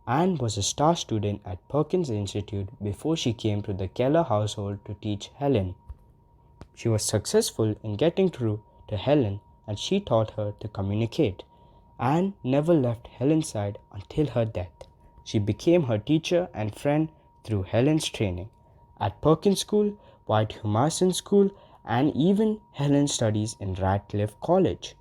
Anne was a star student at Perkins Institute before she came to the Keller household to teach Helen. She was successful in getting through to Helen and she taught her to communicate. Anne never left Helen's side until her death. She became her teacher and friend through Helen's training at Perkins School, White Humason School, and even Helen's studies in Radcliffe College.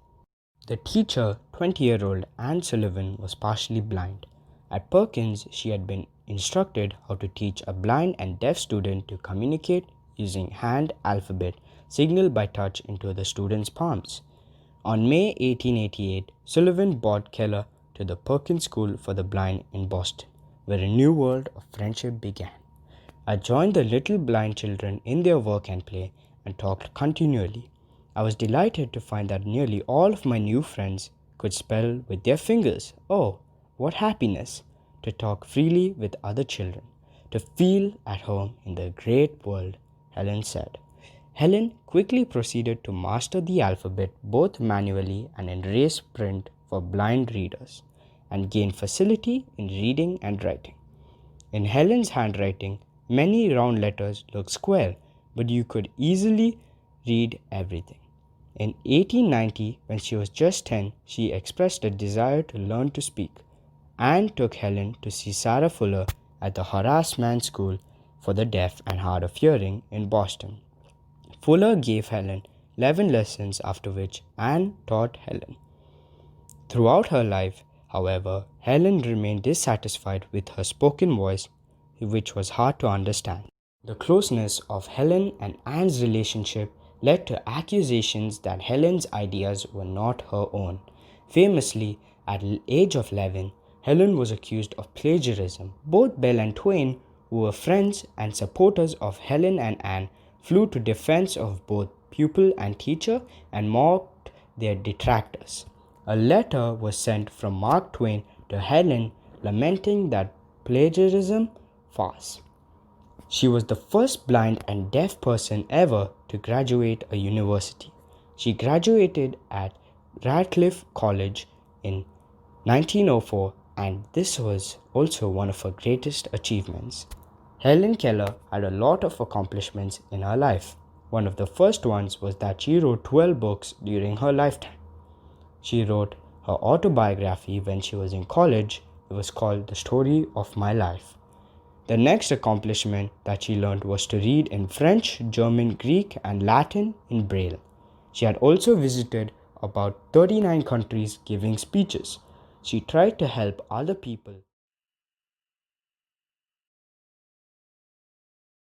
The teacher, 20-year-old Anne Sullivan, was partially blind. At Perkins, she had been instructed how to teach a blind and deaf student to communicate using hand alphabet signaled by touch into the student's palms. On May 1888, Sullivan brought Keller to the Perkins School for the Blind in Boston, where a new world of friendship began. I joined the little blind children in their work and play and talked continually. I was delighted to find that nearly all of my new friends could spell with their fingers. Oh, what happiness to talk freely with other children, to feel at home in the great world, Helen said. Helen quickly proceeded to master the alphabet both manually and in raised print for blind readers, and gained facility in reading and writing. In Helen's handwriting, many round letters looked square, but you could easily read everything. In 1890, when she was just 10, she expressed a desire to learn to speak. Anne took Helen to see Sarah Fuller at the Horace Mann School for the Deaf and Hard of Hearing in Boston. Fuller gave Helen 11 lessons, after which Anne taught Helen. Throughout her life, however, Helen remained dissatisfied with her spoken voice, which was hard to understand. The closeness of Helen and Anne's relationship led to accusations that Helen's ideas were not her own. Famously, at the age of 11, Helen was accused of plagiarism. Both Bell and Twain, who were friends and supporters of Helen and Anne, flew to defense of both pupil and teacher and mocked their detractors. A letter was sent from Mark Twain to Helen lamenting that plagiarism farce. She was the first blind and deaf person ever to graduate a university. She graduated at Radcliffe College in 1904, and this was also one of her greatest achievements. Helen Keller had a lot of accomplishments in her life. One of the first ones was that she wrote 12 books during her lifetime. She wrote her autobiography when she was in college. It was called The Story of My Life. The next accomplishment that she learned was to read in French, German, Greek, and Latin in Braille. She had also visited about 39 countries giving speeches. She tried to help other people